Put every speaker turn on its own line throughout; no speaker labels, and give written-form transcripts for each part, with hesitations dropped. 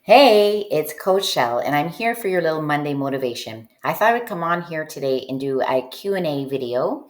Hey, it's Coach Shell, and I'm here for your little Monday motivation. I thought I would come on here today and do a Q&A video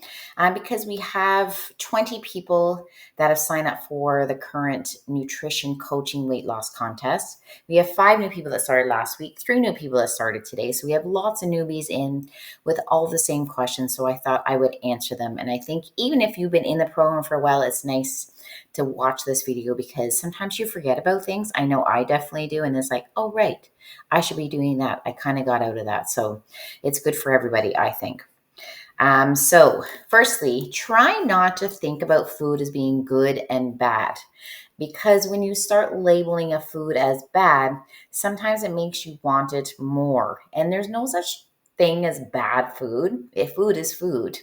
because we have 20 people that have signed up for the current nutrition coaching weight loss contest. We have 5 new people that started last week, 3 new people that started today. So we have lots of newbies in with all the same questions. So I thought I would answer them. And I think even if you've been in the program for a while, it's nice to watch this video because sometimes you forget about things. I know I definitely do. And it's like, oh, right, I should be doing that. I kind of got out of that. So it's good for everybody, I think. So, firstly, try not to think about food as being good and bad because when you start labeling a food as bad, sometimes it makes you want it more. And there's no such thing as bad food. If food is food,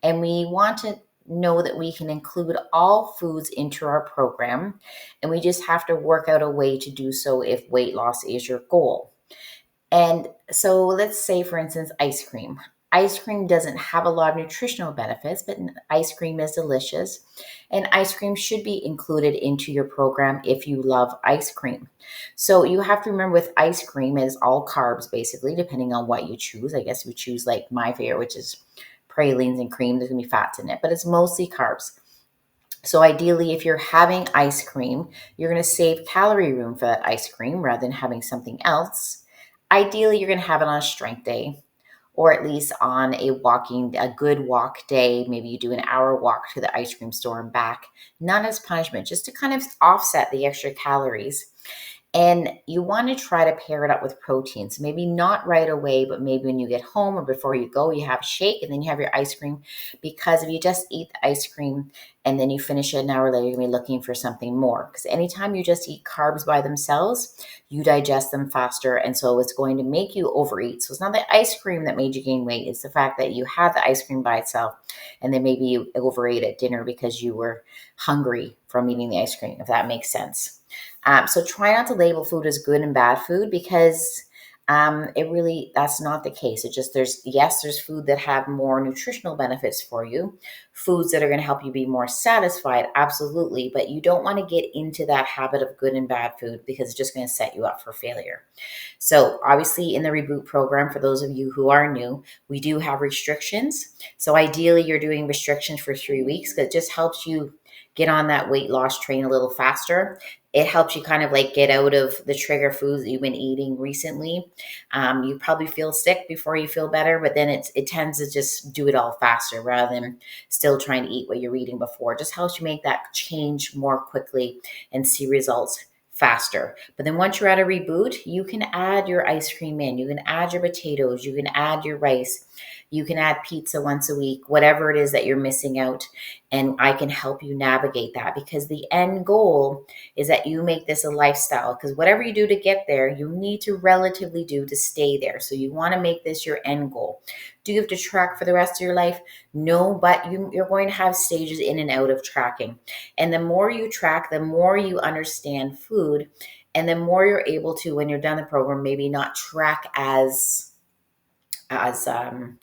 and we want to know that we can include all foods into our program, and we just have to work out a way to do so if weight loss is your goal. And so let's say, for instance, ice cream. Ice cream doesn't have a lot of nutritional benefits, but ice cream is delicious. And ice cream should be included into your program if you love ice cream. So you have to remember with ice cream is all carbs, basically, depending on what you choose. I guess if you choose like my favorite, which is pralines and cream, there's going to be fats in it, but it's mostly carbs. So ideally, if you're having ice cream, you're going to save calorie room for that ice cream rather than having something else. Ideally, you're going to have it on a strength day or at least on a good walk day. Maybe you do an hour walk to the ice cream store and back, not as punishment, just to kind of offset the extra calories. And you want to try to pair it up with protein. So maybe not right away, but maybe when you get home or before you go, you have a shake and then you have your ice cream. Because if you just eat the ice cream and then you finish it an hour later, you're going to be looking for something more. Because anytime you just eat carbs by themselves, you digest them faster. And so it's going to make you overeat. So it's not the ice cream that made you gain weight. It's the fact that you had the ice cream by itself and then maybe you overate at dinner because you were hungry from eating the ice cream, if that makes sense. So try not to label food as good and bad food because that's not the case. It just there's food that have more nutritional benefits for you, foods that are going to help you be more satisfied, absolutely. But you don't want to get into that habit of good and bad food because it's just going to set you up for failure. So obviously in the Reboot program, for those of you who are new, we do have restrictions. So ideally you're doing restrictions for 3 weeks because it just helps you get on that weight loss train a little faster. It helps you kind of like get out of the trigger foods that you've been eating recently. You probably feel sick before you feel better, but then it tends to just do it all faster rather than still trying to eat what you're eating before. It just helps you make that change more quickly and see results faster. But then once you're at a reboot, you can add your ice cream in, you can add your potatoes, you can add your rice, you can add pizza once a week, whatever it is that you're missing out. And I can help you navigate that because the end goal is that you make this a lifestyle because whatever you do to get there, you need to relatively do to stay there. So you want to make this your end goal. Do you have to track for the rest of your life? No, but you're going to have stages in and out of tracking. And the more you track, the more you understand food. And the more you're able to, when you're done the program, maybe not track as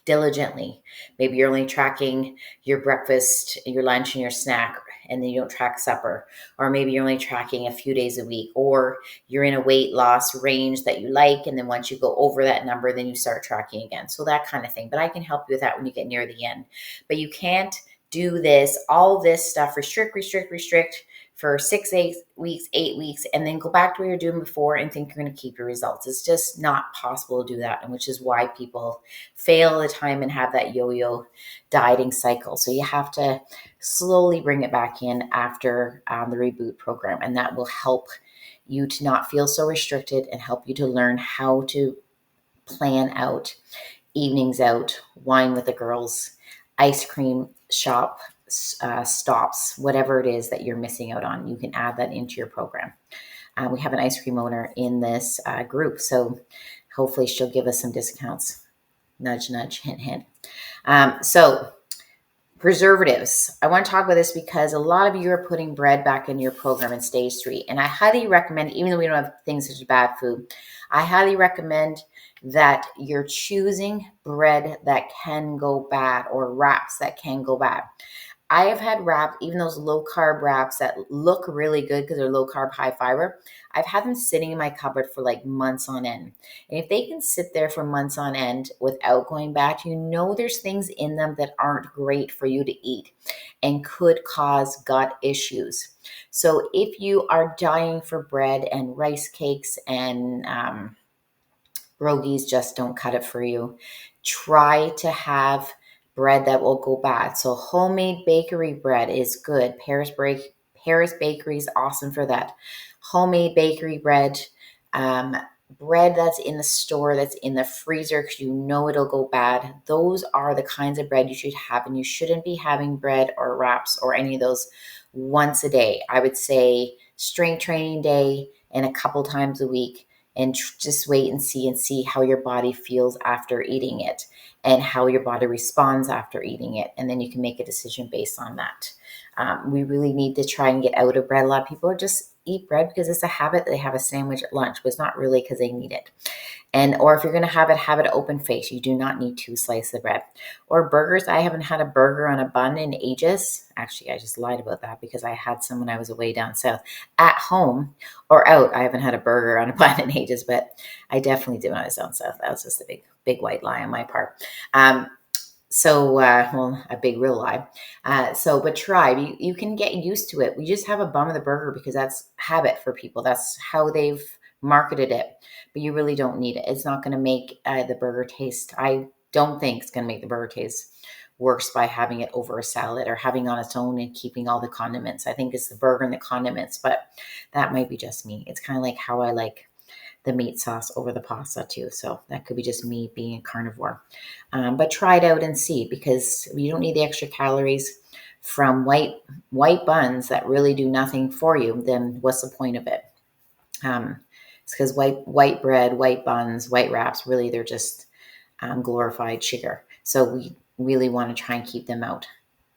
diligently. Maybe you're only tracking your breakfast, your lunch, and your snack, and then you don't track supper. Or maybe you're only tracking a few days a week, or you're in a weight loss range that you like, and then once you go over that number, then you start tracking again. So that kind of thing. But I can help you with that when you get near the end. But you can't do all this stuff, restrict for 8 weeks, 8 weeks, and then go back to what you're doing before and think you're going to keep your results. It's just not possible to do that, and which is why people fail all the time and have that yo-yo dieting cycle. So you have to slowly bring it back in after the Reboot program, and that will help you to not feel so restricted and help you to learn how to plan out evenings out, wine with the girls, ice cream shop stops, whatever it is that you're missing out on. You can add that into your program. We have an ice cream owner in this group, so hopefully she'll give us some discounts. Nudge, nudge, hint, hint. So preservatives. I want to talk about this because a lot of you are putting bread back in your program in stage 3. And I highly recommend, even though we don't have things such as bad food, I highly recommend that you're choosing bread that can go bad or wraps that can go bad. I have had wraps, even those low carb wraps that look really good because they're low carb, high fiber. I've had them sitting in my cupboard for like months on end. And if they can sit there for months on end without going bad, you know there's things in them that aren't great for you to eat and could cause gut issues. So if you are dying for bread and rice cakes and Rogies just don't cut it for you. Try to have bread that will go bad. So homemade bakery bread is good. Paris Bakery is awesome for that. Homemade bakery bread, um, bread that's in the store, that's in the freezer because you know it'll go bad. Those are the kinds of bread you should have, and you shouldn't be having bread or wraps or any of those once a day. I would say strength training day and a couple times a week, and just wait and see how your body feels after eating it and how your body responds after eating it. And then you can make a decision based on that. We really need to try and get out of bread. A lot of people are just eat bread because it's a habit. They have a sandwich at lunch, but it's not really because they need it. And or if you're going to have it open face. You do not need 2 slices of bread. Or burgers. I haven't had a burger on a bun in ages. Actually, I just lied about that because I had some when I was away down south. At home or out, I haven't had a burger on a bun in ages, but I definitely did when I was down south. That was just a big white lie on my part. Well, a big real lie. But try. You can get used to it. We just have a bum of the burger because that's habit for people. That's how they've marketed it. But you really don't need it. It's not going to make the burger taste. I don't think it's going to make the burger taste worse by having it over a salad or having on its own and keeping all the condiments. I think it's the burger and the condiments, but that might be just me. It's kind of like how I like the meat sauce over the pasta too. So that could be just me being a carnivore. But try it out and see, because you don't need the extra calories from white buns that really do nothing for you. Then what's the point of it? It's because white bread, white buns, white wraps, really they're just glorified sugar. So we really want to try and keep them out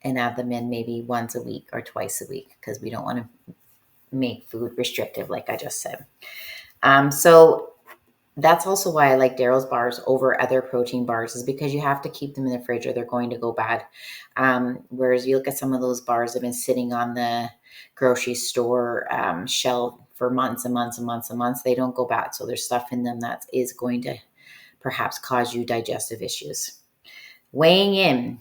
and add them in maybe once a week or twice a week, because we don't want to make food restrictive, like I just said. So that's also why I like Daryl's bars over other protein bars, is because you have to keep them in the fridge or they're going to go bad. Whereas you look at some of those bars that have been sitting on the grocery store shelf for months and months and months and months, they don't go bad. So there's stuff in them that is going to perhaps cause you digestive issues. Weighing in.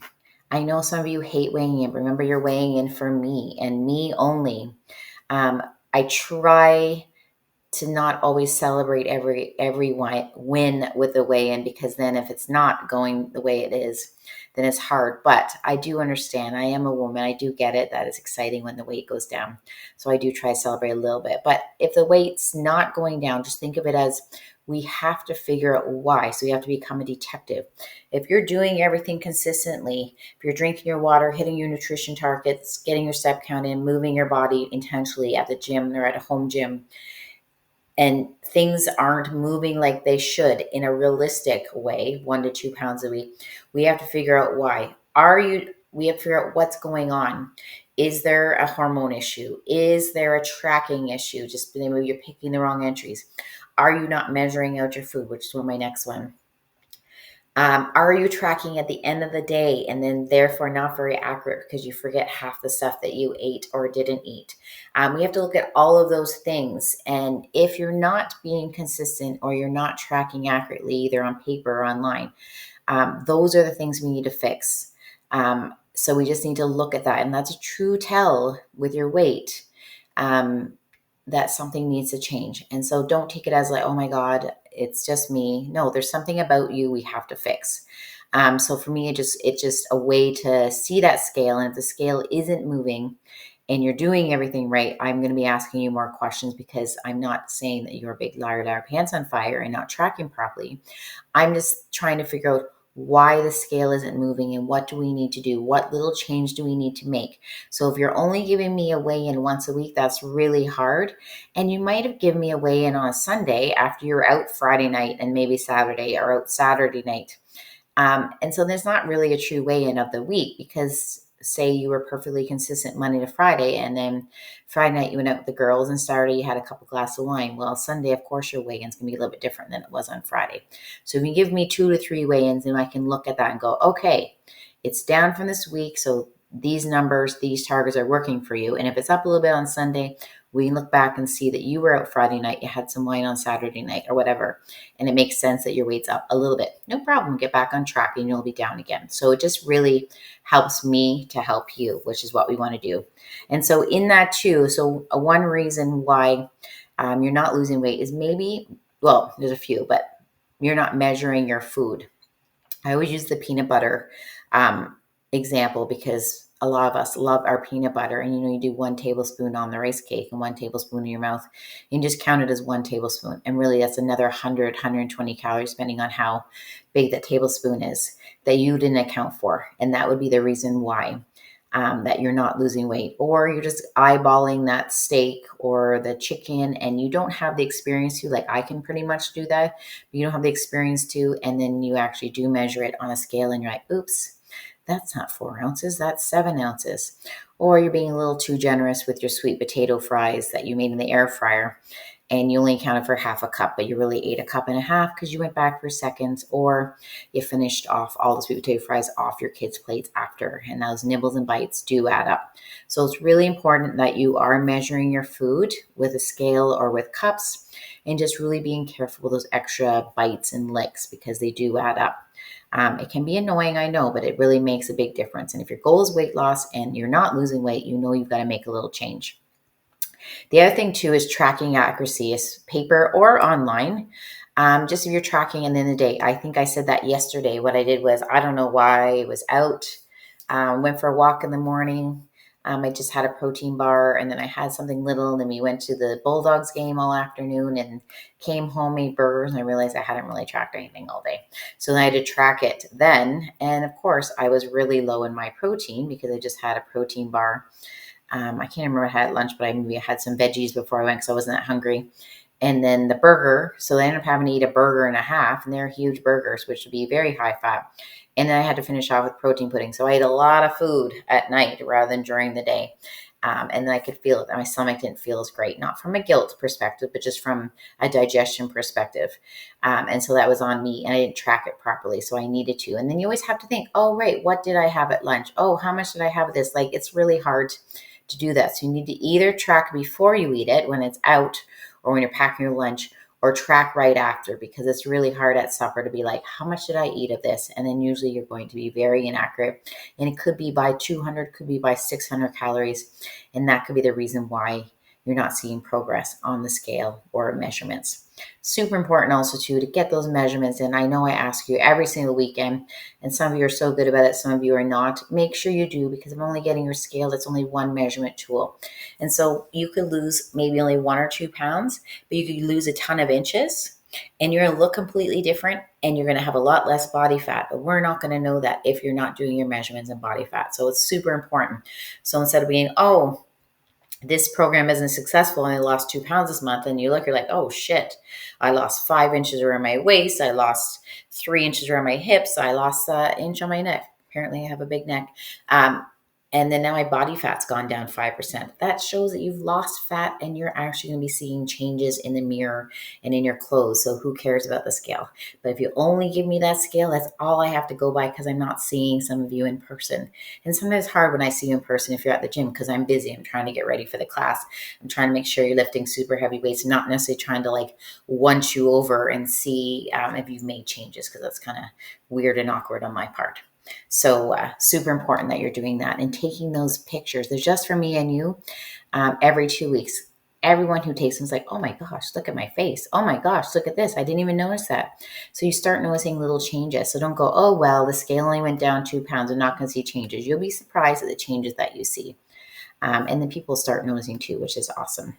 I know some of you hate weighing in. Remember, you're weighing in for me and me only. I try to not always celebrate every win with the weigh-in, because then if it's not going the way it is, then it's hard. But I do understand. I am a woman. I do get it. That is exciting when the weight goes down. So I do try to celebrate a little bit. But if the weight's not going down, just think of it as we have to figure out why. So you have to become a detective. If you're doing everything consistently, if you're drinking your water, hitting your nutrition targets, getting your step count in, moving your body intentionally at the gym or at a home gym, and things aren't moving like they should in a realistic way, 1 to 2 pounds a week, we have to figure out why. We have to figure out what's going on. Is there a hormone issue? Is there a tracking issue? Just maybe you're picking the wrong entries. Are you not measuring out your food, which is my next one? Are you tracking at the end of the day and then therefore not very accurate because you forget half the stuff that you ate or didn't eat? We have to look at all of those things. And if you're not being consistent or you're not tracking accurately, either on paper or online, those are the things we need to fix. So we just need to look at that. And that's a true tell with your weight. That something needs to change. And so don't take it as like, oh my God, it's just me. No, there's something about you we have to fix. So for me, it's just a way to see that scale. And if the scale isn't moving and you're doing everything right, I'm going to be asking you more questions, because I'm not saying that you're a big liar, pants on fire, and not tracking properly. I'm just trying to figure out why the scale isn't moving and what do we need to do? What little change do we need to make? So if you're only giving me a weigh-in once a week, that's really hard. And you might have given me a weigh-in on a Sunday after you're out Friday night and maybe Saturday, or out Saturday night. And so there's not really a true weigh-in of the week, because say you were perfectly consistent Monday to Friday, and then Friday night you went out with the girls, and Saturday you had a couple glasses of wine. Well, Sunday, of course, your weigh-in's going to be a little bit different than it was on Friday. So if you give me 2 to 3 weigh-ins, then I can look at that and go, okay, it's down from this week. So these numbers, these targets are working for you. And if it's up a little bit on Sunday, we can look back and see that you were out Friday night, you had some wine on Saturday night or whatever, and it makes sense that your weight's up a little bit. No problem. Get back on track and you'll be down again. So it just really helps me to help you, which is what we want to do. And so in that too, so one reason why you're not losing weight is maybe, well, there's a few, but you're not measuring your food. I always use the peanut butter example because a lot of us love our peanut butter. And you do 1 tablespoon on the rice cake and 1 tablespoon in your mouth. You can just count it as 1 tablespoon. And really, that's another 100, 120 calories, depending on how big that tablespoon is, that you didn't account for. And that would be the reason why. That you're not losing weight, or you're just eyeballing that steak or the chicken and you don't have the experience to, like I can pretty much do that, but you don't have the experience to, and then you actually do measure it on a scale and you're like, oops, that's not 4 ounces, that's 7 ounces. Or you're being a little too generous with your sweet potato fries that you made in the air fryer and you only accounted for half a cup, but you really ate a cup and a half because you went back for seconds, or you finished off all the sweet potato fries off your kids' plates after, and those nibbles and bites do add up. So it's really important that you are measuring your food with a scale or with cups and just really being careful with those extra bites and licks because they do add up. It can be annoying, I know, but it really makes a big difference. And if your goal is weight loss and you're not losing weight, you know you've got to make a little change. The other thing too is tracking accuracy, is paper or online. Just if you're tracking and then the day. I think I said that yesterday. What I did was, I don't know why, I was out, went for a walk in the morning. I just had a protein bar and then I had something little. And then we went to the Bulldogs game all afternoon and came home, made burgers, and I realized I hadn't really tracked anything all day. So then I had to track it then. And of course, I was really low in my protein because I just had a protein bar. I can't remember what I had at lunch, but I maybe had some veggies before I went because I wasn't that hungry. And then the burger. So I ended up having to eat a burger and a half, and they're huge burgers, which would be very high fat. And then I had to finish off with protein pudding. So I ate a lot of food at night rather than during the day. And then I could feel it. My stomach didn't feel as great, not from a guilt perspective, but just from a digestion perspective. And so that was on me, and I didn't track it properly. So I needed to. And then you always have to think, oh, right, what did I have at lunch? Oh, how much did I have of this? Like, it's really hard to do that. So you need to either track before you eat it when it's out or when you're packing your lunch, or track right after, because it's really hard at supper to be like, how much did I eat of this? And then usually you're going to be very inaccurate, and it could be by 200, could be by 600 calories. And that could be the reason why you're not seeing progress on the scale or measurements. Super important also too to get those measurements in. I know I ask you every single weekend, and some of you are so good about it, some of you are not. Make sure you do, because I'm only getting your scale. That's only one measurement tool. And so you could lose maybe only 1 or 2 pounds, but you could lose a ton of inches and you're going to look completely different and you're going to have a lot less body fat. But we're not going to know that if you're not doing your measurements in body fat. So it's super important. So instead of being, oh, this program isn't successful and I lost 2 pounds this month, and you look, you're like, oh shit, I lost 5 inches around my waist, I lost 3 inches around my hips, I lost an inch on my neck. Apparently I have a big neck. And then now my body fat's gone down 5%. That shows that you've lost fat and you're actually going to be seeing changes in the mirror and in your clothes. So who cares about the scale? But if you only give me that scale, that's all I have to go by, because I'm not seeing some of you in person. And sometimes it's hard when I see you in person if you're at the gym, because I'm busy. I'm trying to get ready for the class. I'm trying to make sure you're lifting super heavy weights, not necessarily trying to like once you over and see if you've made changes, because that's kind of weird and awkward on my part. So super important that you're doing that and taking those pictures. They're just for me and you every 2 weeks. Everyone who takes them is like, oh my gosh, look at my face. Oh my gosh, look at this. I didn't even notice that. So you start noticing little changes. So don't go, oh, well, the scale only went down 2 pounds. I'm not going to see changes. You'll be surprised at the changes that you see. And then people start noticing too, which is awesome.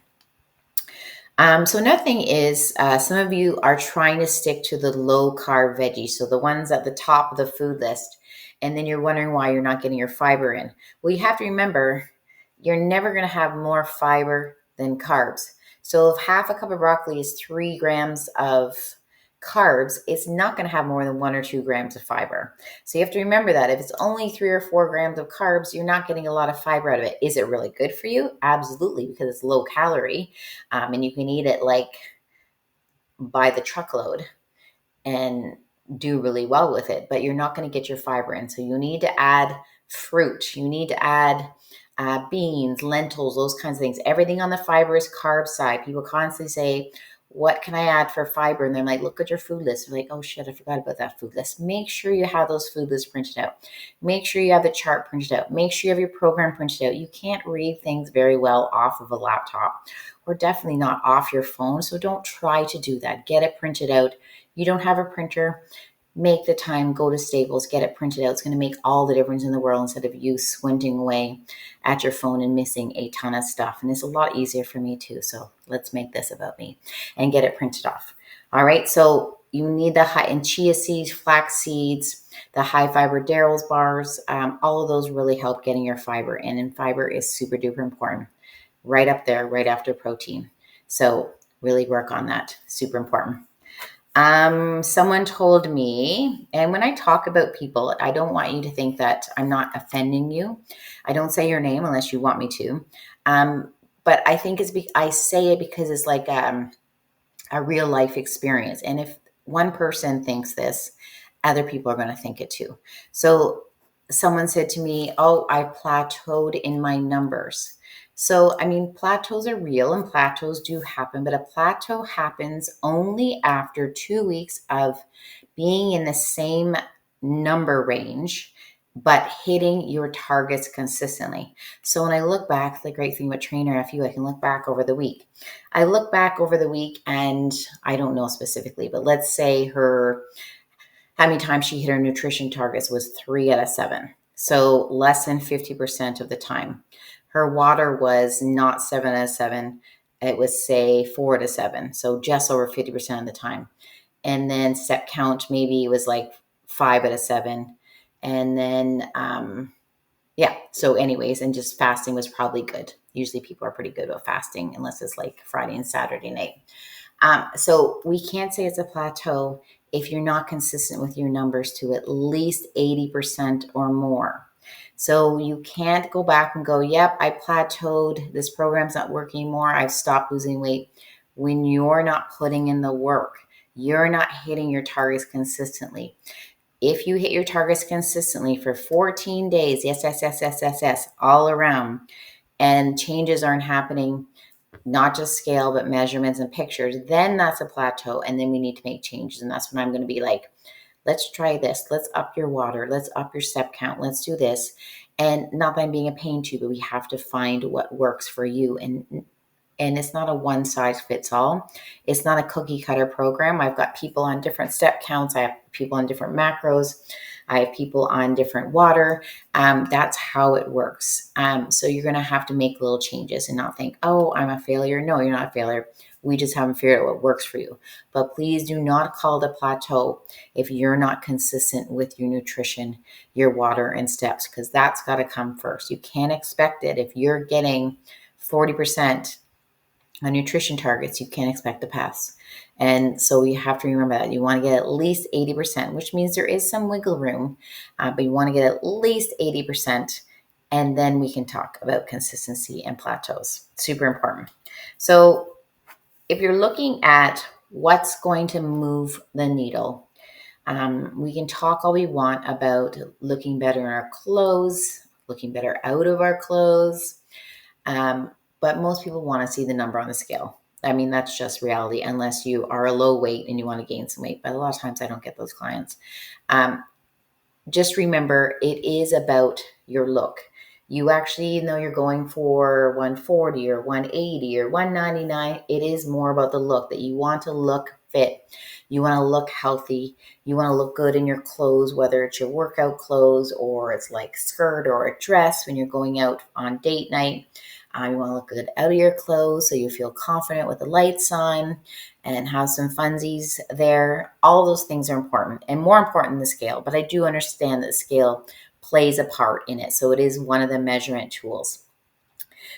So another thing is some of you are trying to stick to the low carb veggies. So the ones at the top of the food list. And then you're wondering why you're not getting your fiber in. Well, you have to remember, you're never going to have more fiber than carbs. So if half a cup of broccoli is 3 grams of carbs, it's not going to have more than 1 or 2 grams of fiber. So you have to remember that if it's only 3 or 4 grams of carbs, you're not getting a lot of fiber out of it. Is it really good for you? Absolutely, because it's low calorie, and you can eat it like by the truckload and do really well with it, but you're not going to get your fiber in. So you need to add fruit. You need to add beans, lentils, those kinds of things. Everything on the fibrous carb side. People constantly say, what can I add for fiber? And they're like, look at your food list. They're like, oh shit, I forgot about that food list. Make sure you have those food lists printed out. Make sure you have the chart printed out. Make sure you have your program printed out. You can't read things very well off of a laptop, or definitely not off your phone. So don't try to do that. Get it printed out. You don't have a printer, make the time, go to Staples, get it printed out. It's going to make all the difference in the world instead of you squinting away at your phone and missing a ton of stuff. And it's a lot easier for me too. So let's make this about me and get it printed off. All right. So you need the high and chia seeds, flax seeds, the high fiber Daryl's bars. All of those really help getting your fiber in, and fiber is super duper important. Right up there, right after protein. So really work on that. Super important. Someone told me, and when I talk about people, I don't want you to think that I'm not offending you. I don't say your name unless you want me to. But I think I say it because it's like a real life experience. And if one person thinks this, other people are going to think it too. So someone said to me, oh, I plateaued in my numbers. So, I mean, plateaus are real and plateaus do happen, but a plateau happens only after 2 weeks of being in the same number range, but hitting your targets consistently. So when I look back, the great thing about Trainer FU, I can look back over the week. I look back over the week and I don't know specifically, but let's say how many times she hit her nutrition targets was 3 out of 7. So less than 50% of the time. Her water was not 7 out of 7. It was, say, 4 out of 7. So just over 50% of the time. And then step count, maybe it was like 5 out of 7. And then, so anyways, and just fasting was probably good. Usually people are pretty good about fasting unless it's like Friday and Saturday night. So we can't say it's a plateau if you're not consistent with your numbers to at least 80% or more. So you can't go back and go, yep, I plateaued. This program's not working anymore. I've stopped losing weight. When you're not putting in the work, you're not hitting your targets consistently. If you hit your targets consistently for 14 days, yes, all around, and changes aren't happening, not just scale, but measurements and pictures, then that's a plateau. And then we need to make changes. And that's when I'm going to be like, let's try this. Let's up your water. Let's up your step count. Let's do this. And not that I'm being a pain to you, but we have to find what works for you. And it's not a one size fits all. It's not a cookie cutter program. I've got people on different step counts. I have people on different macros. I have people on different water. That's how it works. So you're going to have to make little changes and not think, oh, I'm a failure. No, you're not a failure. We just haven't figured out what works for you. But please do not call it a plateau if you're not consistent with your nutrition, your water, and steps, because that's got to come first. You can't expect it. If you're getting 40% on nutrition targets, you can't expect to pass. And so you have to remember that you want to get at least 80%, which means there is some wiggle room, but you want to get at least 80%. And then we can talk about consistency and plateaus. Super important. So if you're looking at what's going to move the needle, we can talk all we want about looking better in our clothes, looking better out of our clothes. But most people want to see the number on the scale. I mean, that's just reality, unless you are a low weight and you want to gain some weight. But a lot of times I don't get those clients. Just remember, it is about your look. You actually, even though you're going for 140 or 180 or 199, it is more about the look, that you want to look fit. You want to look healthy. You want to look good in your clothes, whether it's your workout clothes or it's like skirt or a dress when you're going out on date night. You want to look good out of your clothes so you feel confident with the lights on and have some funsies there. All those things are important, and more important than the scale. But I do understand that the scale plays a part in it. So it is one of the measurement tools.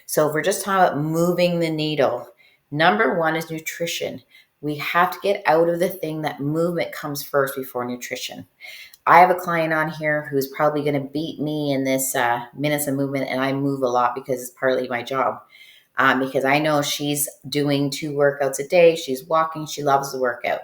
So if we're just talking about moving the needle, number one is nutrition. We have to get out of the thing that movement comes first before nutrition. I have a client on here who's probably going to beat me in this minutes of movement, and I move a lot because it's partly my job. Because I know she's doing 2 workouts a day. She's walking. She loves the workout.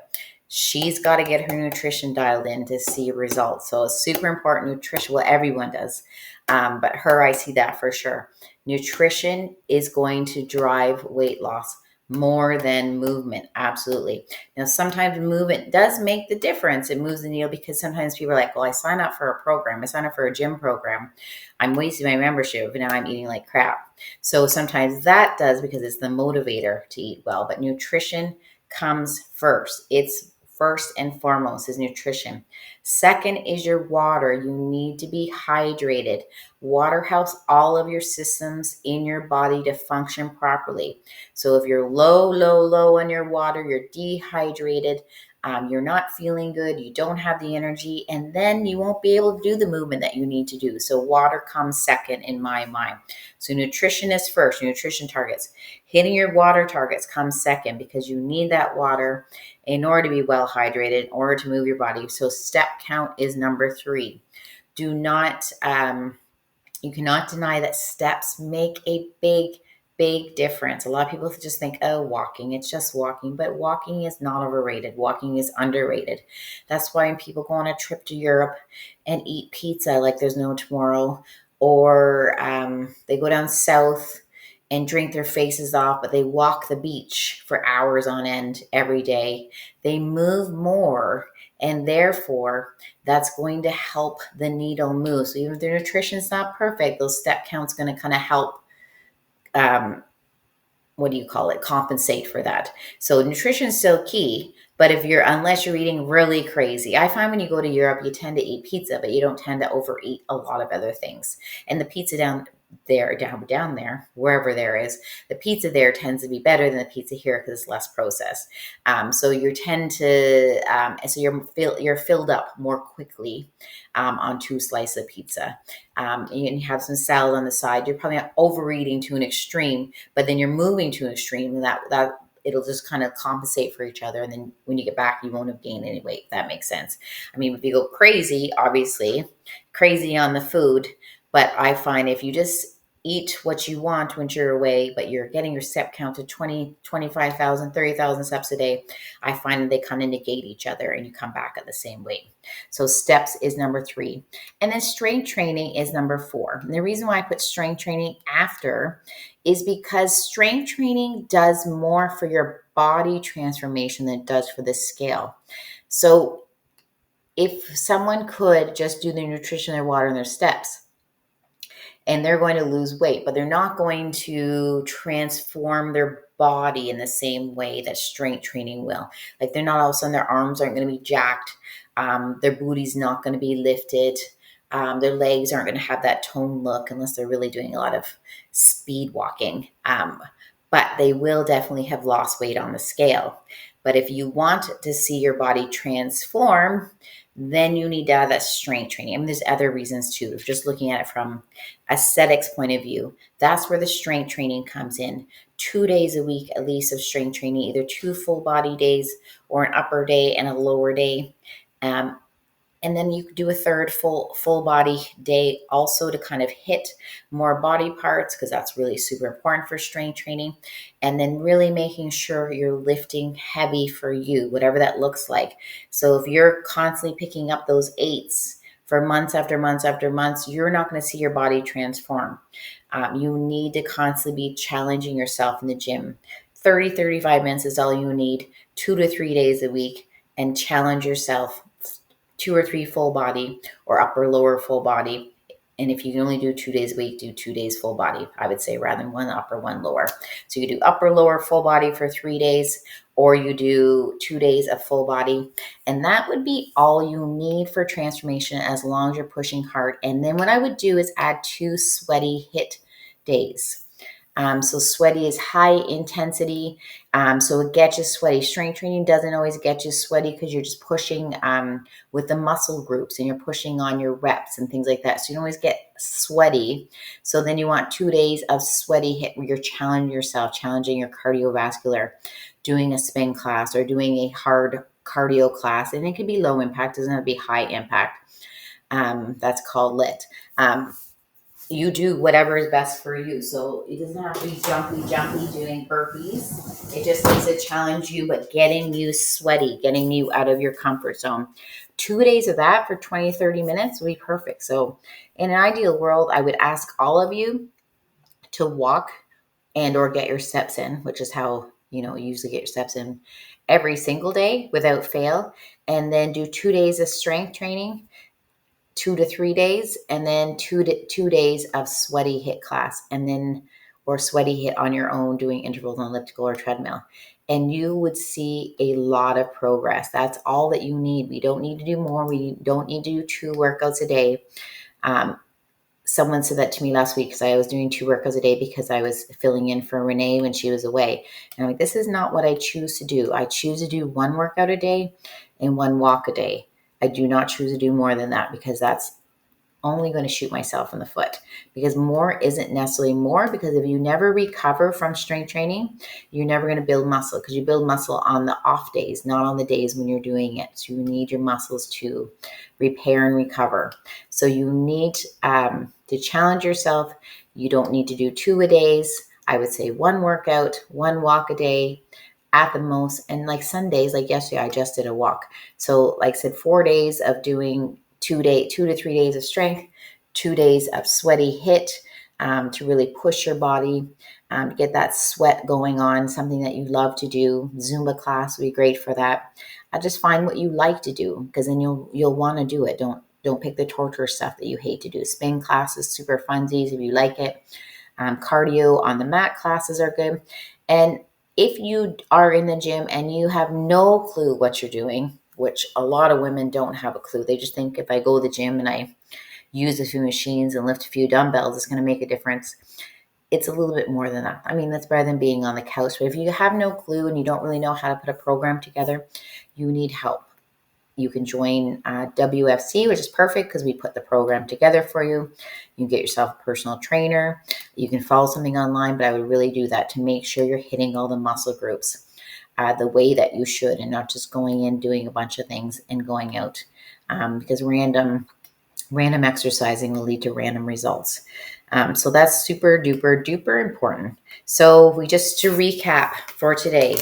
She's got to get her nutrition dialed in to see results. So it's super important. Nutrition, well, everyone does. But her, I see that for sure. Nutrition is going to drive weight loss more than movement. Absolutely. Now, sometimes movement does make the difference. It moves the needle because sometimes people are like, well, I signed up for a program. I signed up for a gym program. I'm wasting my membership, and now I'm eating like crap. So sometimes that does because it's the motivator to eat well. But nutrition comes first. It's first and foremost is nutrition. Second is your water. You need to be hydrated. Water helps all of your systems in your body to function properly. So if you're low on your water, you're dehydrated, you're not feeling good, you don't have the energy, and then you won't be able to do the movement that you need to do. So water comes second in my mind. So nutrition is first, nutrition targets. Hitting your water targets comes second because you need that water in order to be well hydrated, in order to move your body. So step count is number 3. Do not, you cannot deny that steps make a big difference. A lot of people just think, oh, walking, it's just walking, but walking is not overrated. Walking is underrated. That's why when people go on a trip to Europe and eat pizza like there's no tomorrow, or they go down south and drink their faces off, but they walk the beach for hours on end every day, they move more, and therefore that's going to help the needle move. So even if their nutrition is not perfect, those step counts going to kind of help, compensate for that. So nutrition is still key, but unless you're eating really crazy, I find when you go to Europe, you tend to eat pizza, but you don't tend to overeat a lot of other things. And the pizza down there, wherever there is, the pizza there tends to be better than the pizza here because it's less processed. So you're filled up more quickly on 2 slices of pizza. And you have some salad on the side. You're probably not overeating to an extreme, but then you're moving to an extreme, and that it'll just kind of compensate for each other. And then when you get back, you won't have gained any weight. If that makes sense. I mean, if you go crazy, obviously crazy on the food, but I find if you just eat what you want when you're away, but you're getting your step count to 20, 25,000, 30,000 steps a day, I find that they kind of negate each other and you come back at the same weight. So steps is number 3. And then strength training is number 4. And the reason why I put strength training after is because strength training does more for your body transformation than it does for the scale. So if someone could just do their nutrition, their water, and their steps, and they're going to lose weight, but they're not going to transform their body in the same way that strength training will. Like they're not all of a sudden, their arms aren't going to be jacked. Their booty's not going to be lifted. Their legs aren't going to have that toned look unless they're really doing a lot of speed walking. But they will definitely have lost weight on the scale. But if you want to see your body transform, then you need to have that strength training. I mean, there's other reasons too. If just looking at it from aesthetics point of view, that's where the strength training comes in. 2 days a week, at least, of strength training, either 2 full body days or an upper day and a lower day. And then you could do a third full body day also to kind of hit more body parts, because that's really super important for strength training. And then really making sure you're lifting heavy for you, whatever that looks like. So if you're constantly picking up those 8s for months after months after months, you're not going to see your body transform. You need to constantly be challenging yourself in the gym. 35 minutes is all you need, 2 to 3 days a week, and challenge yourself. 2 or 3 full body or upper lower full body. And if you can only do 2 days a week, do 2 days full body, I would say, rather than 1 upper, 1 lower. So you do upper, lower, full body for 3 days, or you do 2 days of full body. And that would be all you need for transformation as long as you're pushing hard. And then what I would do is add 2 sweaty HIIT days. So sweaty is high intensity. So it gets you sweaty. Strength training doesn't always get you sweaty because you're just pushing with the muscle groups and you're pushing on your reps and things like that. So you don't always get sweaty. So then you want 2 days of sweaty HIIT where you're challenging yourself, challenging your cardiovascular, doing a spin class or doing a hard cardio class. And it can be low impact, doesn't have to be high impact. That's called LIT. You do whatever is best for you. So it doesn't have to be jumpy doing burpees. It just needs to challenge you, but getting you sweaty, getting you out of your comfort zone. 2 days of that for 20, 30 minutes would be perfect. So in an ideal world, I would ask all of you to walk and or get your steps in, which is how you usually get your steps in every single day without fail. And then do 2 days of strength training, 2 to 3 days, and then 2 days of sweaty hit class, and then or sweaty hit on your own doing intervals on elliptical or treadmill. And you would see a lot of progress. That's all that you need. We don't need to do more. We don't need to do 2 workouts a day. Someone said that to me last week because I was doing 2 workouts a day because I was filling in for Renee when she was away. And I'm like, this is not what I choose to do. I choose to do 1 workout a day and 1 walk a day. I do not choose to do more than that because that's only going to shoot myself in the foot, because more isn't necessarily more. Because if you never recover from strength training, you're never going to build muscle, because you build muscle on the off days, not on the days when you're doing it. So you need your muscles to repair and recover. So you need to challenge yourself. You don't need to do 2 a days. I would say 1 workout, 1 walk a day at the most. And like Sundays, like yesterday, I just did a walk. So like I said, 4 days of doing 2 to 3 days of strength, 2 days of sweaty hit to really push your body, to get that sweat going on, something that you love to do. Zumba class would be great for that. Just find what you like to do, because then you'll want to do it. Don't pick the torture stuff that you hate to do. Spin class is super funsies if you like it. Cardio on the mat classes are good. And if you are in the gym and you have no clue what you're doing, which a lot of women don't have a clue. They just think if I go to the gym and I use a few machines and lift a few dumbbells, it's going to make a difference. It's a little bit more than that. I mean, that's better than being on the couch. But if you have no clue and you don't really know how to put a program together, you need help. You can join WFC, which is perfect because we put the program together for you. You can get yourself a personal trainer. You can follow something online, but I would really do that to make sure you're hitting all the muscle groups the way that you should, and not just going in, doing a bunch of things and going out, because random exercising will lead to random results. So that's super duper important. So to recap for today,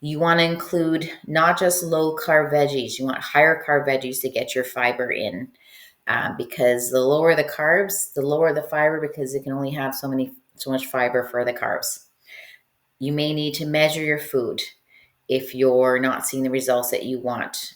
you want to include not just low carb veggies, you want higher carb veggies to get your fiber in, because the lower the carbs, the lower the fiber, because it can only have so much fiber for the carbs. You may need to measure your food if you're not seeing the results that you want.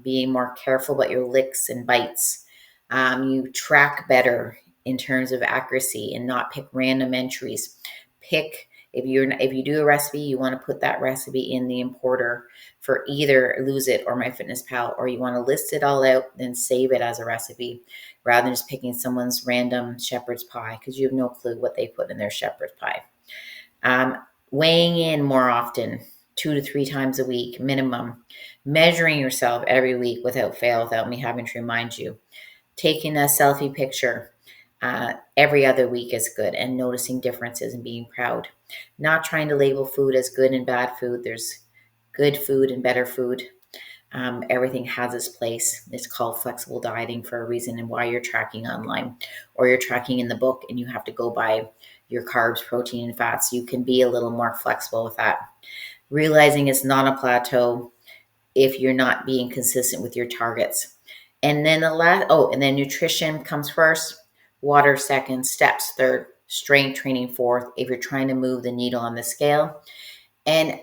Being more careful about your licks and bites. You track better in terms of accuracy and not pick random entries. If you do a recipe, you want to put that recipe in the importer for either Lose It or MyFitnessPal, or you want to list it all out, then save it as a recipe rather than just picking someone's random shepherd's pie, because you have no clue what they put in their shepherd's pie. Weighing in more often, 2 to 3 times a week minimum. Measuring yourself every week without fail, without me having to remind you. Taking a selfie picture every other week is good, and noticing differences and being proud. Not trying to label food as good and bad food. There's good food and better food. Everything has its place. It's called flexible dieting for a reason, and why you're tracking online or you're tracking in the book and you have to go by your carbs, protein, and fats. You can be a little more flexible with that. Realizing it's not a plateau if you're not being consistent with your targets. And then and then nutrition comes first, water second, steps third, strength training fourth, if you're trying to move the needle on the scale. And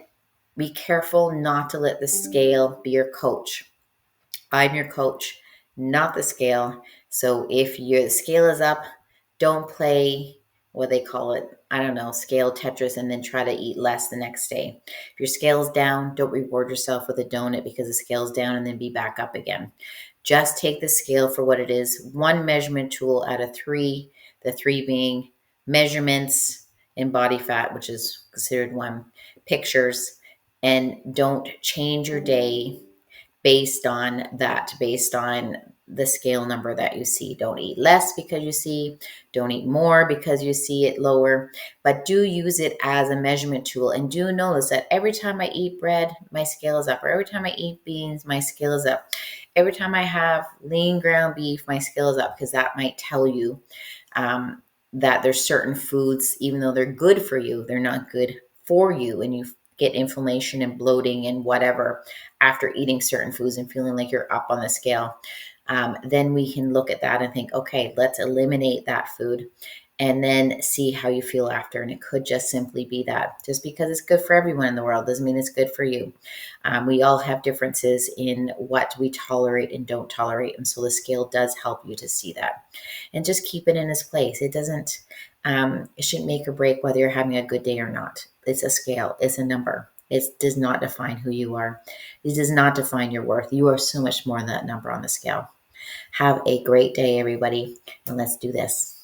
be careful not to let the scale be your coach. I'm your coach, not the scale. So if your scale is up, don't play what they call it, I don't know, scale Tetris, and then try to eat less the next day. If your scale is down, don't reward yourself with a donut because the scale's down, and then be back up again. Just take the scale for what it is. One measurement tool out of 3, the 3 being measurements and body fat, which is considered 1, pictures, and don't change your day based on the scale number that you see. Don't eat less because you see, don't eat more because you see it lower, but do use it as a measurement tool. And do notice that every time I eat bread, my scale is up, or every time I eat beans, my scale is up. Every time I have lean ground beef, my scale is up, because that might tell you that there's certain foods, even though they're good for you, they're not good for you, and get inflammation and bloating and whatever after eating certain foods and feeling like you're up on the scale, then we can look at that and think, okay, let's eliminate that food and then see how you feel after. And it could just simply be that just because it's good for everyone in the world doesn't mean it's good for you. We all have differences in what we tolerate and don't tolerate. And so the scale does help you to see that and just keep it in its place. It doesn't, it shouldn't make or break whether you're having a good day or not. It's a scale, it's a number. It does not define who you are. It does not define your worth. You are so much more than that number on the scale. Have a great day, everybody, and let's do this.